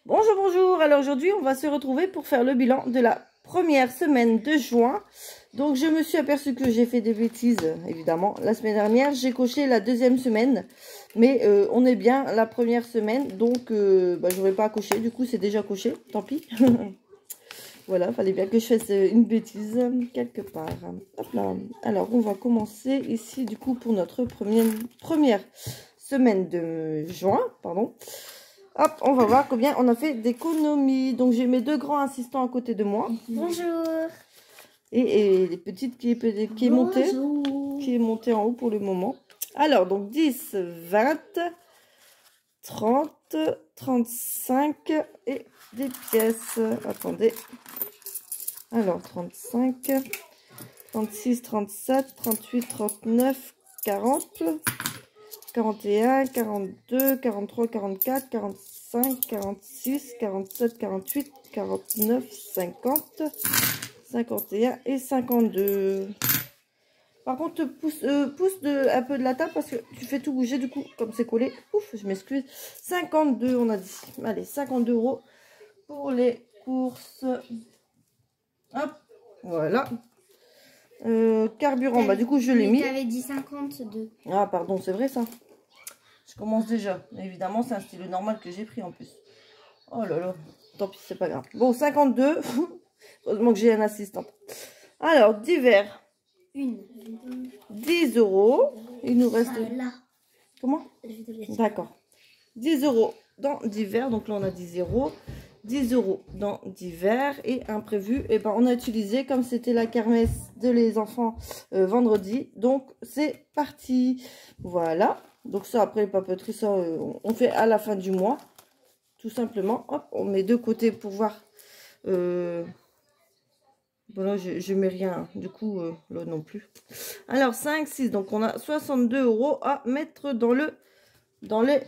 Bonjour, bonjour. Alors aujourd'hui, on va se retrouver pour faire le bilan de la première semaine de juin. Donc je me suis aperçue que j'ai fait des bêtises, évidemment. La semaine dernière, j'ai coché la deuxième semaine. Mais on est bien la première semaine. Donc j'aurais pas à cocher. Du coup, c'est déjà coché. Tant pis. Voilà, fallait bien que je fasse une bêtise quelque part. Hop là. Alors, on va commencer ici, du coup, pour notre première semaine de juin. Pardon. Hop, on va voir combien on a fait d'économies. Donc, j'ai mes deux grands assistants à côté de moi. Bonjour. Et les petites qui est montée en haut pour le moment. Alors, donc 10, 20, 30, 35 et des pièces. Attendez. Alors, 35, 36, 37, 38, 39, 40, 41, 42, 43, 44, 45, 46, 47, 48, 49, 50, 51 et 52. Par contre, pousse un peu de la table parce que tu fais tout bouger. Du coup, comme c'est collé, ouf, je m'excuse. 52, on a dit. Allez, 52 € pour les courses. Hop, voilà. Carburant, bah du coup je l'ai mis. Tu avais dit 52. Ah pardon, c'est vrai ça. Je commence déjà. Évidemment, c'est un stylo normal que j'ai pris en plus. Oh là là, tant pis, c'est pas grave. Bon, 52. Heureusement que j'ai un assistant. Alors, divers. 10 €. Il nous reste... Là. Comment? D'accord. 10 € dans divers. Donc là, on a 10 €. 10 € dans divers et imprévu. Et ben on a utilisé comme c'était la kermesse de les enfants vendredi. Donc c'est parti. Voilà. Donc ça après les papeteries, ça on fait à la fin du mois. Tout simplement. Hop, on met de côté pour voir. Voilà, je mets rien. Du coup, là non plus. Alors 5, 6. Donc on a 62 € à mettre dans le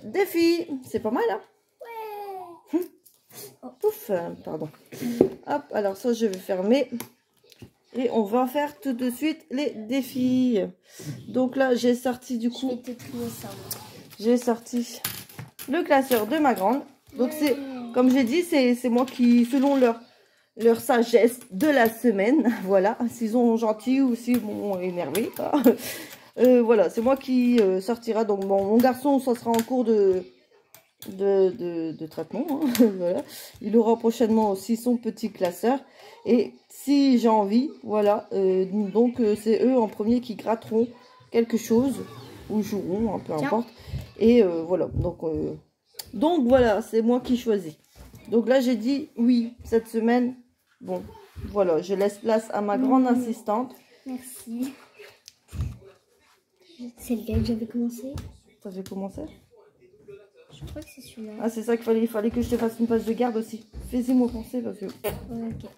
défi. C'est pas mal, hein? Ouf, pardon. Hop, alors ça je vais fermer. Et on va faire tout de suite les défis. Donc là j'ai sorti du coup. J'ai sorti le classeur de ma grande. Donc c'est, comme j'ai dit, c'est moi qui, selon leur sagesse de la semaine. Voilà, s'ils sont gentils ou s'ils m'ont énervé. Voilà, c'est moi qui sortira. Donc bon, mon garçon, ça sera en cours de traitement, hein. Voilà. Il aura prochainement aussi son petit classeur et si j'ai envie, voilà, donc c'est eux en premier qui gratteront quelque chose ou joueront, hein, peu importe. Et voilà, donc voilà, c'est moi qui choisis. Donc là j'ai dit oui cette semaine. Bon, voilà, je laisse place à ma grande assistante. Merci. C'est lequel que j'avais commencé? T'avais commencé? Je crois que c'est celui-là. Ah, c'est ça qu'il fallait que je te fasse une page de garde aussi. Fais-y-moi penser parce que... Ouais, ok.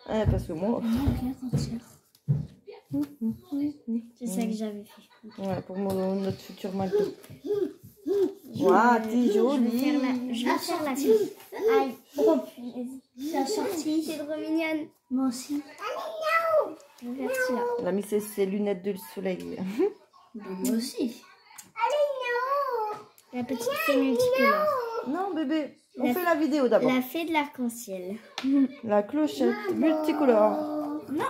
Ouais, parce que moi... C'est ça que j'avais fait. Ouais, pour notre futur McDo. Waouh, t'es jolie. Je vais faire la fille. Aïe. Oh, ça a sorti. C'est trop mignonne. Moi aussi. Je vais faire celui-là. Elle a mis ses lunettes de soleil. Moi aussi. La petite fée multicolore. Non, bébé. On fait la vidéo d'abord. La fée de l'arc-en-ciel. La clochette multicolore. Non.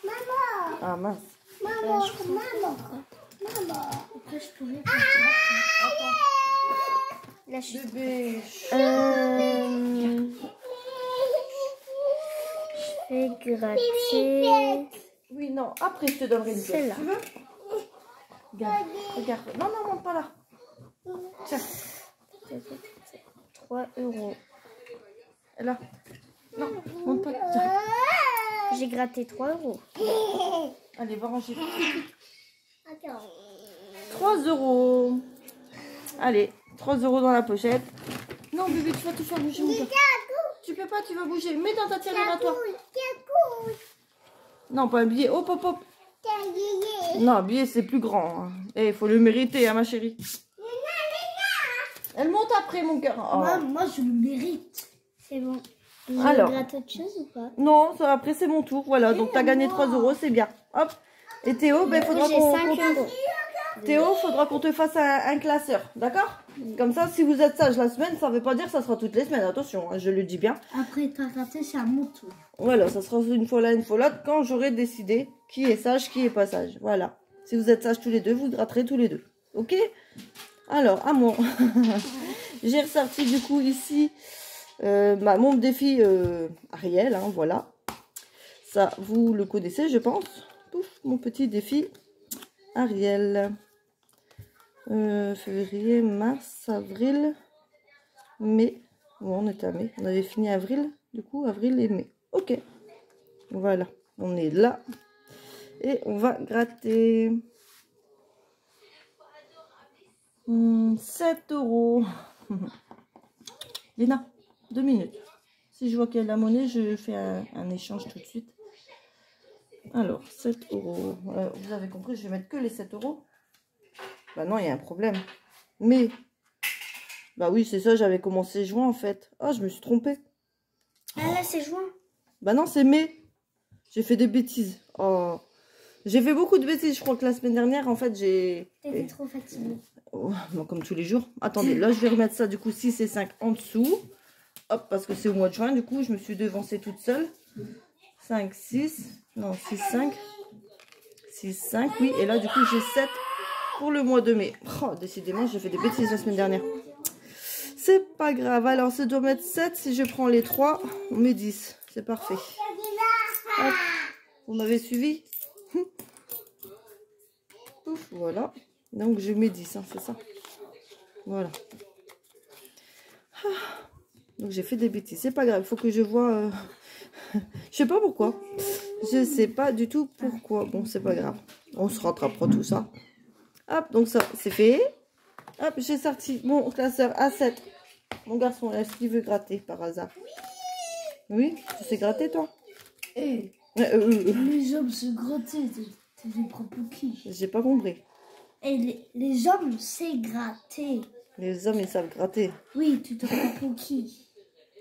Maman. Ah, mince. Maman. Après, je pourrais faire ça. Attends. Là, je Bébé. Je vais gratter. Oui, non. Après, je te donnerai une pièce. Celle-là. Tu veux? Regarde. Non, non, monte pas là. Tiens. 3 €. Là. Non, monte pas. Tiens. J'ai gratté 3 €. Allez, va ranger. 3 €. Allez, 3 € dans la pochette. Non, bébé, tu vas te faire bouger, mon gars. Tu peux pas, tu vas bouger. Mets dans ta tirelire à toi. Non, pas un billet. Hop, hop, hop. Non, un billet, c'est plus grand. Et il faut le mériter, hein, ma chérie. Elle monte après, mon cœur. Oh. Moi, je le mérite. C'est bon. Je Alors. gratte autre chose ou pas? Non, ça, après, c'est mon tour. Voilà, donc tu as gagné 3 €, c'est bien. Hop. Et Théo, ben, faudra J'ai 5 €. Théo, faudra qu'on te fasse un classeur. D'accord? Comme ça, si vous êtes sage la semaine, ça ne veut pas dire que ça sera toutes les semaines. Attention, hein, je le dis bien. Après, t'as raté, c'est à mon tour. Voilà, ça sera une fois là, une fois l'autre, quand j'aurai décidé qui est sage, qui est pas sage. Voilà. Si vous êtes sages tous les deux, vous gratterez tous les deux. Ok? Alors, à moi. J'ai ressorti du coup ici mon défi Ariel. Hein, voilà. Ça, vous le connaissez, je pense. Pouf, mon petit défi Ariel. Février, mars, avril, mai. Bon, on était à mai. On avait fini avril, du coup, avril et mai. Ok. Voilà. On est là. Et on va gratter. 7 €. Léna, 2 minutes. Si je vois qu'il y a de la monnaie, je fais un échange tout de suite. Alors, 7 €. Vous avez compris, je vais mettre que les 7 €. Bah non, il y a un problème. Mais, bah oui, c'est ça, j'avais commencé juin en fait. Ah, je me suis trompée. Ah là, c'est juin. Bah non, c'est mai. J'ai fait des bêtises. Oh. J'ai fait beaucoup de bêtises. Je crois que la semaine dernière, en fait, j'ai... T'étais trop fatiguée. Oh, bon, comme tous les jours. Attendez, là, je vais remettre ça, du coup, 6 et 5 en dessous. Hop, parce que c'est au mois de juin, du coup, je me suis devancée toute seule. 5, 6. Non, 6, 5. 6, 5, oui. Et là, du coup, j'ai 7 pour le mois de mai. Oh, décidément, j'ai fait des bêtises la semaine dernière. C'est pas grave. Alors, ça doit mettre 7. Si je prends les 3, on met 10. C'est parfait. Hop. Vous m'avez suivi? Ouf, voilà. Donc, je mets 10, hein, c'est ça. Voilà. Donc, j'ai fait des bêtises. C'est pas grave. Il faut que je vois... Je sais pas pourquoi. Je sais pas du tout pourquoi. Bon, c'est pas grave. On se rattrapera tout ça. Hop, donc ça, c'est fait. Hop, j'ai sorti mon classeur A7. Mon garçon, est-ce qu'il veut gratter par hasard? Oui, tu sais gratter, toi? Les hommes se gratter, t'es des propos qui? J'ai pas compris. Et les hommes, c'est gratter. Les hommes, ils savent gratter. Oui, tu te prends pour qui?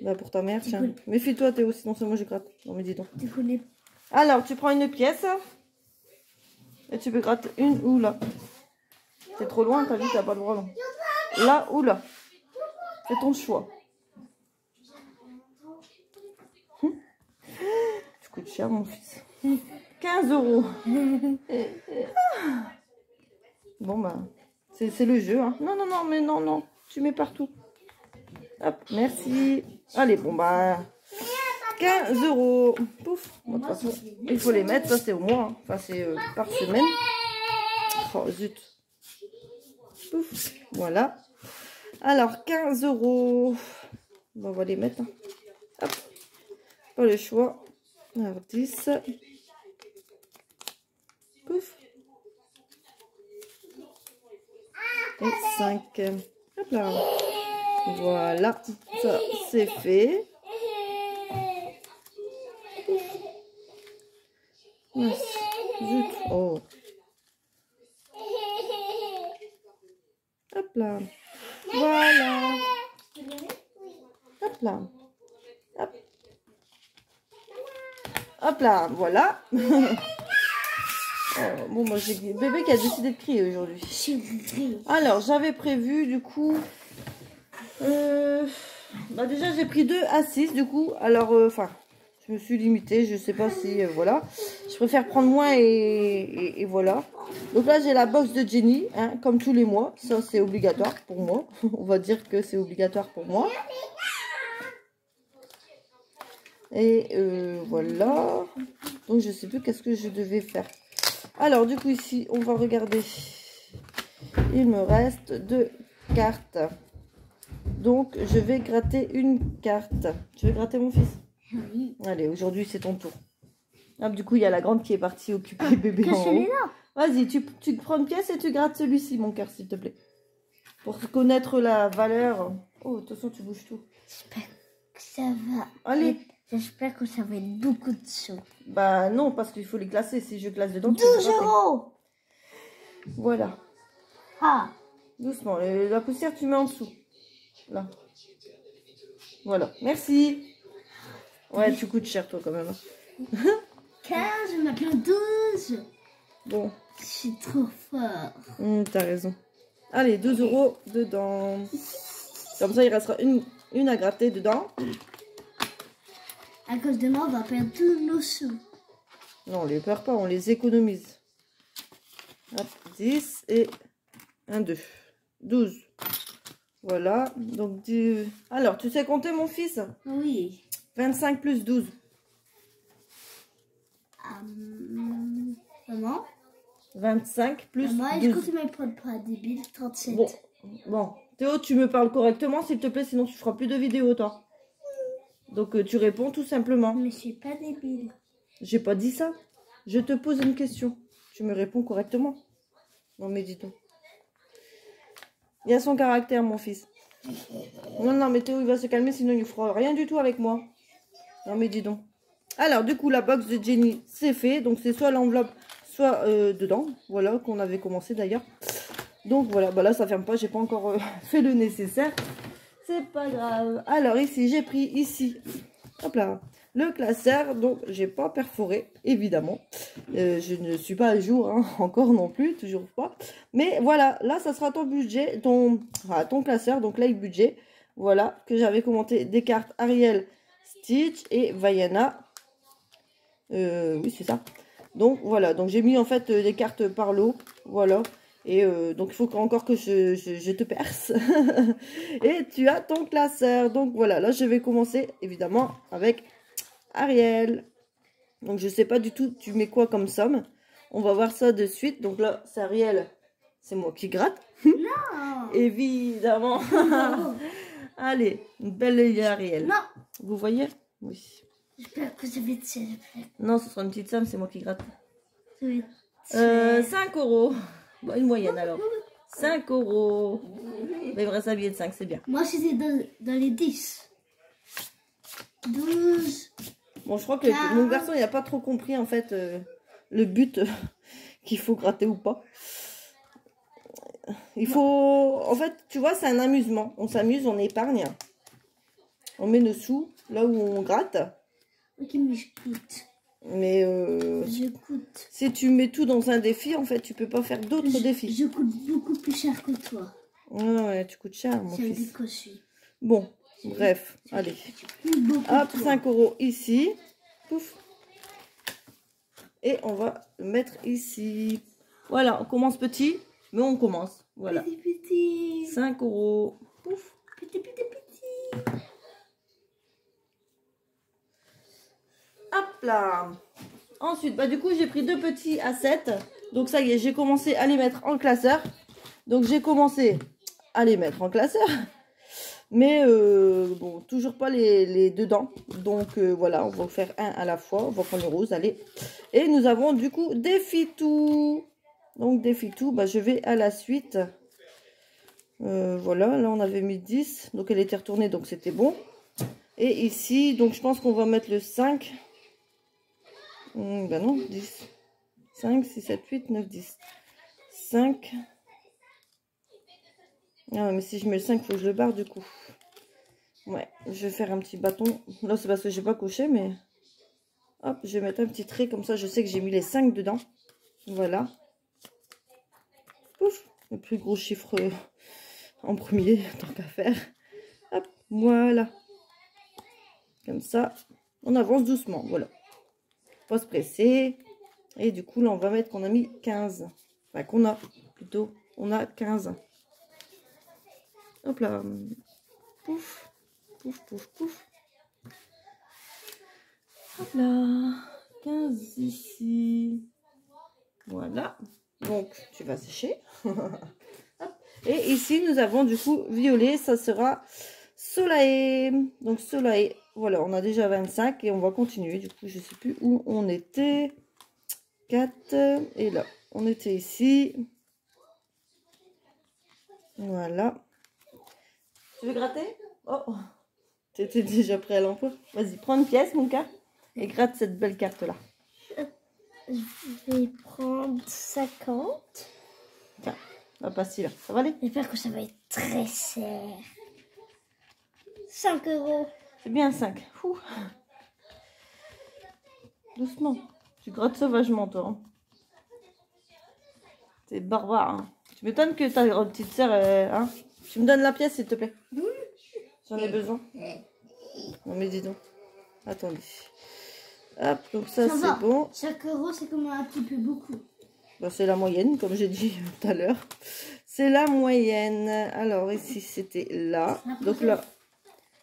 Bah, pour ta mère, tiens. Méfie-toi, Théo, sinon c'est moi je gratte. Non, mais dis donc. Tu connais. Alors, tu prends une pièce. Et tu peux gratter une ou là. C'est trop loin, t'as vu, t'as pas le droit, non. Là ou là. C'est ton choix. Tu coûtes cher, mon fils. 15 €. Bon, bah, c'est le jeu. Hein. Non, non, non, mais non, non. Tu mets partout. Hop, merci. Allez, bon, bah, 15 €. Pouf. Bon, de toute façon, il faut les mettre. Ça, c'est au mois. Hein. Enfin, c'est par semaine. Oh, zut. Pouf. Voilà. Alors, 15 €. Bon, on va les mettre. Hein. Hop. Pas le choix. Alors, 10. Pouf. Et 5. Hop là. Voilà. Ça, c'est fait. Mince. Zut. Oh. Hop là. Voilà. Hop là. Hop. Hop là. Voilà. Oh, bon, moi, j'ai bébé qui a décidé de crier aujourd'hui. Alors, j'avais prévu, du coup... bah déjà, j'ai pris 2 à 6, du coup. Alors, enfin, je me suis limitée. Je sais pas si... voilà. Je préfère prendre moins et voilà. Donc là, j'ai la box de Jenny, hein, comme tous les mois. Ça, c'est obligatoire pour moi. On va dire que c'est obligatoire pour moi. Et voilà. Donc, je sais plus qu'est-ce que je devais faire. Alors, du coup, ici, on va regarder. Il me reste 2 cartes. Donc, je vais gratter une carte. Tu veux gratter, mon fils? Oui. Allez, aujourd'hui, c'est ton tour. Hop, du coup, il y a la grande qui est partie occuper bébé en haut. Vas-y, tu prends une pièce et tu grattes celui-ci, mon cœur, s'il te plaît. Pour connaître la valeur. Oh, attention, tu bouges tout. J'espère que ça va. Allez. J'espère que ça va être beaucoup de sous. Bah non, parce qu'il faut les classer. Si je classe dedans, 2 €. Voilà. Ah. Doucement. La poussière, tu mets en dessous. Là. Voilà. Merci. Ouais, tu coûtes cher, toi, quand même. 15, maintenant 12. Bon. Je suis trop fort. T'as raison. Allez, 2 € dedans. Comme ça, il restera une à gratter dedans. À cause de moi, on va perdre tous nos sous. Non, on les perd pas, on les économise. Hop, 10 et 1, 2. 12. Voilà. Donc, alors, tu sais compter, mon fils? Oui. 25 plus 12. Maman? 25 plus Maman, 12. est-ce que tu me prends pas débile? 37. Bon. Théo, tu me parles correctement, s'il te plaît, sinon tu feras plus de vidéos, toi. Donc, tu réponds tout simplement. Mais je suis pas débile. J'ai pas dit ça. Je te pose une question. Tu me réponds correctement. Non, mais dis donc. Il y a son caractère, mon fils. Non, mais Théo, il va se calmer, sinon il ne fera rien du tout avec moi. Non, mais dis donc. Alors, du coup, la box de Jenny, c'est fait. Donc, c'est soit l'enveloppe, soit dedans. Voilà, qu'on avait commencé d'ailleurs. Donc, voilà. Bah là, ça ferme pas. J'ai pas encore fait le nécessaire. C'est pas grave. Alors, ici, j'ai pris ici. Hop là. Le classeur. Donc, j'ai pas perforé, évidemment. Je ne suis pas à jour, hein, encore non plus. Toujours pas. Mais voilà. Là, ça sera ton budget. Ton classeur. Donc, là, le budget. Voilà. Que j'avais commenté des cartes Ariel, Stitch et Vaiana. Oui, c'est ça. Donc, voilà. Donc, j'ai mis en fait des cartes par lot. Voilà. Et donc, il faut encore que je te perce. Et tu as ton classeur. Donc, voilà. Là, je vais commencer, évidemment, avec Ariel. Donc, je sais pas du tout, tu mets quoi comme somme. On va voir ça de suite. Donc, là, c'est Ariel. C'est moi qui gratte. Non. Évidemment. Non. Allez, une belle Ariel. Non. Vous voyez? Oui. J'espère que ça va être s'il te plaît. Non, ce sera une petite somme, c'est moi qui gratte. Ça va être 5 €. Bon, une moyenne alors. 5 €. Mais il me reste un billet de 5, c'est bien. Moi, c'était dans les 10. 12. Bon, je crois que mon garçon, il n'a pas trop compris en fait le but qu'il faut gratter ou pas. Il faut... En fait, tu vois, c'est un amusement. On s'amuse, on épargne. On met nos sous là où on gratte. Ok, mais je coûte. Mais Je coûte. si tu mets tout dans un défi, en fait, tu peux pas faire d'autres défis. Je coûte beaucoup plus cher que toi. Ouais, tu coûtes cher, mon fils. Que je suis. Bon, bref, allez. Beaucoup Hop, 5 € ici. Pouf. Et on va le mettre ici. Voilà, on commence petit, mais on commence. Voilà. Petit, petit. 5 €. Pouf. Petit, petit, petit. Hop là. Ensuite, bah du coup, j'ai pris 2 petits à 7. Donc ça y est, j'ai commencé à les mettre en classeur. Donc j'ai commencé à les mettre en classeur. Mais bon, toujours pas les dedans. Donc voilà, on va faire un à la fois. On va prendre le rose, allez. Et nous avons du coup des fitous. Donc des fitous, bah, je vais à la suite. Voilà, là on avait mis 10. Donc elle était retournée, donc c'était bon. Et ici, donc je pense qu'on va mettre le 5. Ben non, 10. 5, 6, 7, 8, 9, 10. 5. Ah, mais si je mets le 5, il faut que je le barre du coup. Ouais, je vais faire un petit bâton. Là, c'est parce que j'ai pas coché, mais... Hop, je vais mettre un petit trait, comme ça, je sais que j'ai mis les 5 dedans. Voilà. Pouf, le plus gros chiffre en premier, tant qu'à faire. Hop, voilà. Comme ça, on avance doucement, voilà. Pas se presser. Et du coup, là, on va mettre qu'on a mis 15. Enfin, qu'on a, plutôt, on a 15. Hop là. Pouf. Pouf, pouf, pouf. Hop là. 15 ici. Voilà. Donc, tu vas sécher. Et ici, nous avons du coup violet. Ça sera Soleil. Donc, Soleil. Voilà, on a déjà 25 et on va continuer. Du coup, je sais plus où on était. 4. Et là, on était ici. Voilà. Tu veux gratter? Oh, t'étais déjà prêt à l'emploi. Vas-y, prends une pièce, mon gars, et gratte cette belle carte-là. Je vais prendre 50. Tiens, on va passer là. Ça va aller? J'espère que ça va être très cher. 5 €. C'est bien 5. Ouh. Doucement. Tu grattes sauvagement, toi. Hein. T'es barbare. Hein. Tu m'étonnes que ta petite sœur, hein. Tu me donnes la pièce, s'il te plaît. J'en ai besoin. Non, mais dis donc. Attendez. Hop, donc ça, c'est bon. Chaque euro, c'est comme un petit peu beaucoup. Bah, c'est la moyenne, comme j'ai dit tout à l'heure. C'est la moyenne. Alors, ici, c'était là. Donc là...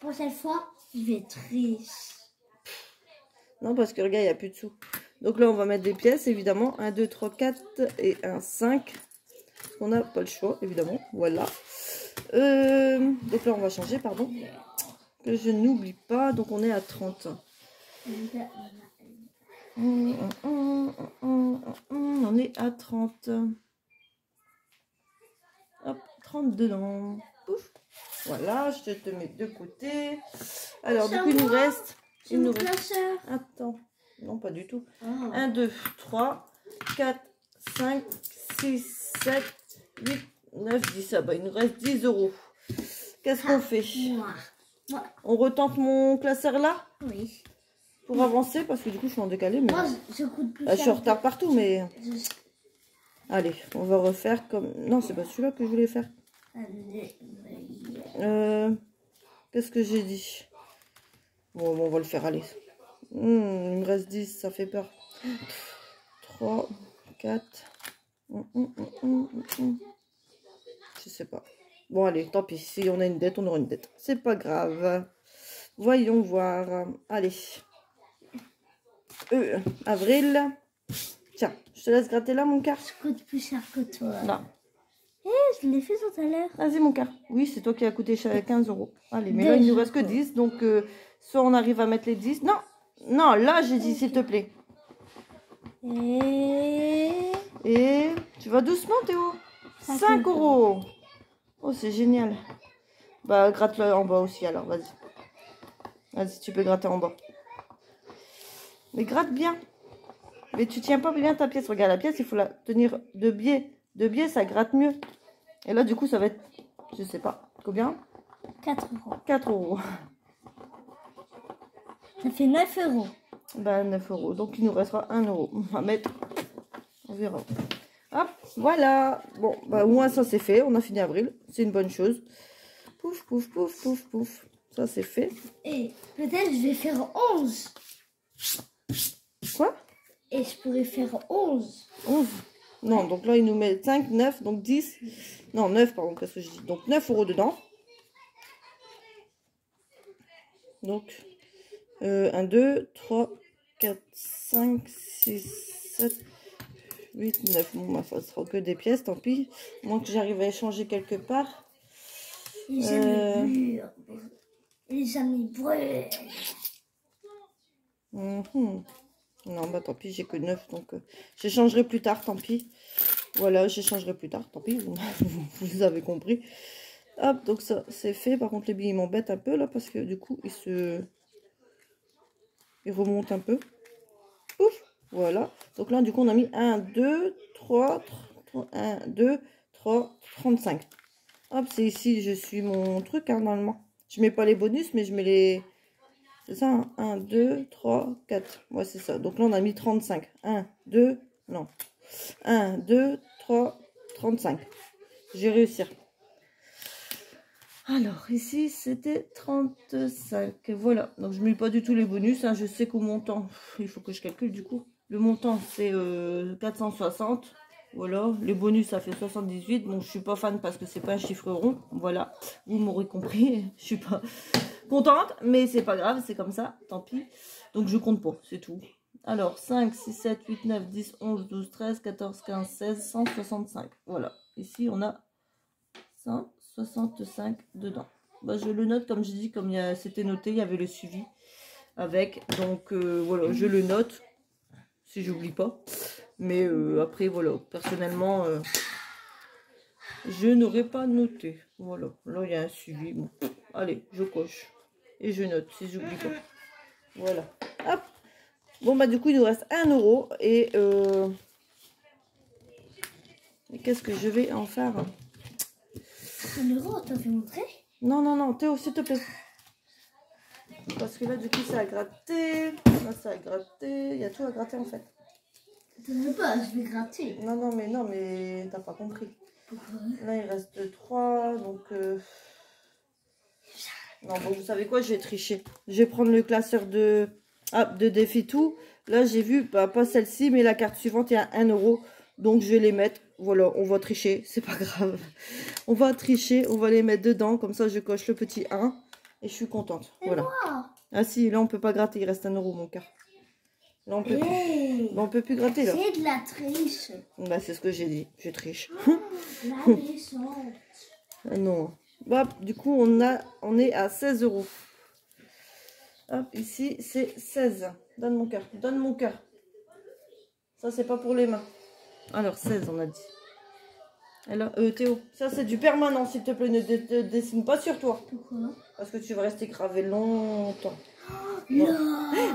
Pour cette fois, je vais être triste. Non, parce que regarde, il n'y a plus de sous. Donc là, on va mettre des pièces, évidemment. 1, 2, 3, 4 et un 5. On n'a pas le choix, évidemment. Voilà. Donc là, on va changer, pardon. Que je n'oublie pas. Donc, on est à 30. On est à 30. Hop, 30 dedans. Pouf. Voilà, je te mets de côté. Alors, du coup, il nous reste... Attends. Non, pas du tout. 1, 2, 3, 4, 5, 6, 7, 8, 9, 10. Ah bah, il nous reste 10 euros. Qu'est-ce qu'on fait? On retente mon classeur là? Oui. Pour avancer, parce que du coup, je suis en décalé. Mais... Moi, je coûte plus je suis en retard partout, mais... Allez, on va refaire comme... Non, c'est pas celui-là que je voulais faire. Qu'est-ce que j'ai dit? Bon, on va le faire, allez. Il me reste 10, ça fait peur. 3, 4. Je sais pas. Bon, allez, tant pis. Si on a une dette, on aura une dette. C'est pas grave. Voyons voir. Allez. Avril. Tiens, je te laisse gratter là, mon car. Je coûte plus cher que toi. Là. Je l'ai fait tout à l'heure. Vas-y, mon car. Oui, c'est toi qui as coûté 15 euros. Allez, mais là, il nous reste que 10. Donc, soit on arrive à mettre les 10. Non, non, là, j'ai dit, s'il te plaît. Et tu vas doucement, Théo. 5 euros. Oh, c'est génial. Bah, gratte-le en bas aussi, alors, vas-y. Vas-y, tu peux gratter en bas. Mais gratte bien. Mais tu tiens pas bien ta pièce. Regarde, la pièce, il faut la tenir de biais. De biais, ça gratte mieux. Et là, du coup, ça va être, je sais pas, combien? 4 euros. 4 euros. Ça fait 9 euros. Bah, 9 euros. Donc, il nous restera 1 euro. On va mettre, on verra. Hop, voilà. Bon, bah, au moins, ça, c'est fait. On a fini avril. C'est une bonne chose. Pouf, pouf, pouf, pouf, pouf. Ça, c'est fait. Et peut-être je vais faire 11. Quoi? Et je pourrais faire 11. 11. Non, donc là, il nous met 5, 9, donc 10. Non, 9, pardon, qu'est-ce que je dis? Donc, 9 euros dedans. Donc, 1, 2, 3, 4, 5, 6, 7, 8, 9. Bon, bah, ça sera que des pièces, tant pis. Moins que j'arrive à échanger quelque part. Les amis brûlent. Non, bah tant pis, j'ai que 9, donc j'échangerai plus tard, tant pis. Voilà, j'échangerai plus tard, tant pis, vous avez compris. Hop, donc ça, c'est fait. Par contre, les billets m'embêtent un peu, là, parce que du coup, ils remontent un peu. Ouf, voilà. Donc là, du coup, on a mis 1, 2, 3, 1, 2, 3, 35. Hop, c'est ici, je suis mon truc, hein, normalement. Je mets pas les bonus, mais je mets les... C'est ça, hein? 1, 2, 3, 4. Ouais, c'est ça. Donc là, on a mis 35. 1, 2, non. 1, 2, 3, 35. J'ai réussi. Alors, ici, c'était 35. Voilà. Donc, je ne mets pas du tout les bonus. Hein. Je sais qu'au montant, il faut que je calcule du coup. Le montant, c'est 460. Voilà. Les bonus, ça fait 78. Bon, je suis pas fan parce que c'est pas un chiffre rond. Voilà. Vous m'aurez compris. Je suis pas contente, mais c'est pas grave. C'est comme ça. Tant pis. Donc, je compte pas. C'est tout. Alors, 5, 6, 7, 8, 9, 10, 11, 12, 13, 14, 15, 16, 165. Voilà. Ici, on a 165 dedans. Bah, je le note, comme je dis, comme c'était noté, il y avait le suivi avec. Donc, voilà, je le note. Si j'oublie pas. Mais après, voilà, personnellement, je n'aurais pas noté. Voilà, là, il y a un suivi. Bon, allez, je coche. Et je note, si j'oublie pas. Voilà. Hop. Bon, bah, du coup, il nous reste 1 euro. Et qu'est-ce que je vais en faire? 1 euro, t'as fait montrer? Non, non, non, Théo, s'il te plaît. Parce que là, du coup, ça a gratté. Là, ça a gratté. Il y a tout à gratter, en fait. T'en veux pas, je vais gratter. Non, mais t'as pas compris. Là, il reste 3. Donc, non, bon, vous savez quoi? Je vais tricher. Je vais prendre le classeur de défi tout. Là, j'ai vu, bah, pas celle-ci, mais la carte suivante, il y a 1 euro. Donc, je vais les mettre. Voilà, on va tricher. C'est pas grave. On va tricher. On va les mettre dedans. Comme ça, je coche le petit 1. Et je suis contente. Voilà. Ah si, là, on peut pas gratter. Il reste 1 euro, mon cœur. Là, on peut plus. Là, on peut plus gratter, là. C'est de la triche. Bah, c'est ce que j'ai dit. Je triche. La descente. Ah non. Bah, du coup, on est à 16 euros. Hop, ici, c'est 16. Donne mon cœur. Donne mon cœur. Ça, c'est pas pour les mains. Alors, 16, on a dit. Alors, Théo, ça, c'est du permanent, s'il te plaît. Ne dessine pas sur toi. Pourquoi? Parce que tu vas rester gravé longtemps. Non.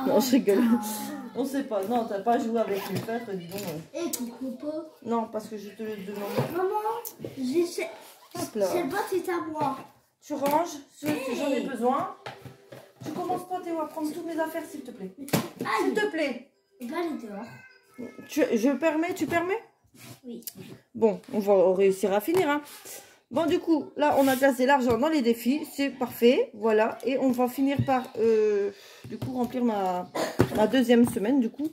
Non, je rigole. On sait pas. Non, t'as pas joué avec les feutres, dis donc. Et pourquoi pas? Non, parce que je te le demande. Maman, j'essaie. Hop là. C'est pas c'est à moi. Tu ranges ce que j'en ai besoin. Tu commences pas, Théo, à prendre toutes mes affaires, s'il te plaît. S'il te plaît. Et ben, elle est dehors. Je permets, tu permets? Oui. Bon, on va réussir à finir, hein. Bon, du coup, là, on a placé l'argent dans les défis. C'est parfait, voilà. Et on va finir par, du coup, remplir ma deuxième semaine, du coup.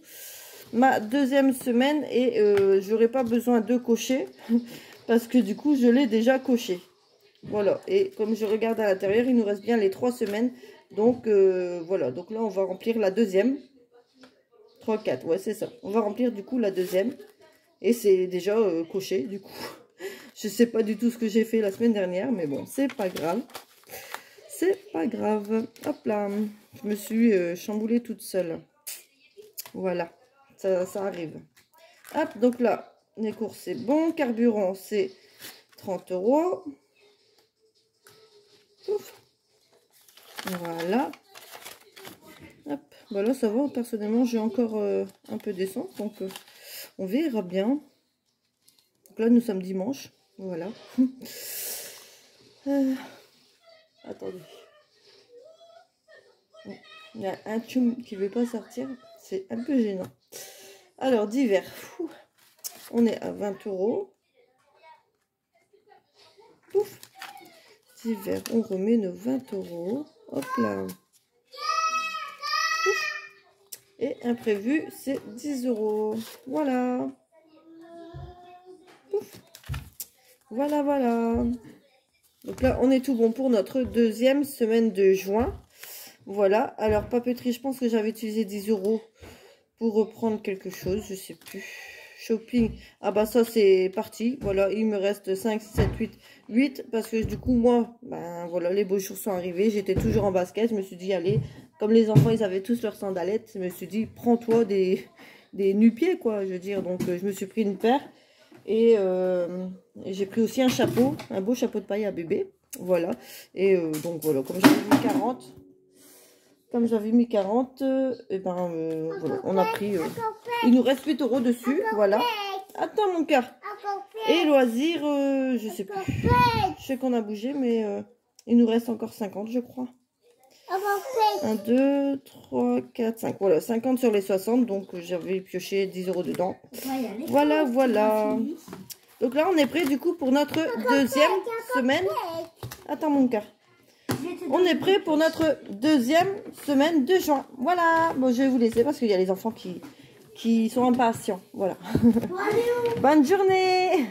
Ma deuxième semaine, et j'aurai pas besoin de cocher. Parce que, du coup, je l'ai déjà coché. Voilà. Et comme je regarde à l'intérieur, il nous reste bien les 3 semaines. Donc, voilà. Donc là, on va remplir la deuxième. 3, 4, ouais, c'est ça. On va remplir, du coup, la deuxième. Et c'est déjà coché, du coup. Je sais pas du tout ce que j'ai fait la semaine dernière, mais bon, c'est pas grave. C'est pas grave. Hop là, je me suis chamboulée toute seule. Voilà, ça arrive. Hop, donc là, les courses, c'est bon. Carburant, c'est 30 euros. Ouf. Voilà. Hop, voilà, ça va. Personnellement, j'ai encore un peu d'essence, donc on verra bien. Donc là, nous sommes dimanche. Voilà. Attendez. Il y a un tube qui ne veut pas sortir. C'est un peu gênant. Alors, divers. On est à 20 euros. Pouf. Divers. On remet nos 20 euros. Hop là. Pouf. Et imprévu, c'est 10 euros. Voilà. Pouf. Voilà, voilà. Donc là, on est tout bon pour notre deuxième semaine de juin. Voilà. Alors, papeterie, je pense que j'avais utilisé 10 euros pour reprendre quelque chose. Je sais plus. Shopping. Ah bah ça, c'est parti. Voilà, il me reste 5, 7, 8. Parce que du coup, moi, ben voilà, les beaux jours sont arrivés. J'étais toujours en basket. Je me suis dit, allez, comme les enfants, ils avaient tous leurs sandalettes. Je me suis dit, prends-toi des nu-pieds, quoi. Je veux dire, donc je me suis pris une paire. Et j'ai pris aussi un chapeau, un beau chapeau de paille à bébé. Voilà. Et donc voilà, comme j'avais mis 40. Comme j'avais mis 40, et ben voilà, on a pris. Il nous reste 8 euros dessus. Voilà. Attends mon cœur. Et loisirs, je sais plus. Je sais qu'on a bougé, mais il nous reste encore 50, je crois. 1, 2, 3, 4, 5. Voilà, 50 sur les 60. Donc j'avais pioché 10 euros dedans. Voilà, voilà. Donc là, on est prêt du coup pour notre deuxième semaine. Attends mon cœur. On est prêt pour notre deuxième semaine de juin. Voilà. Bon, je vais vous laisser parce qu'il y a les enfants qui sont impatients. Voilà. Bonne journée.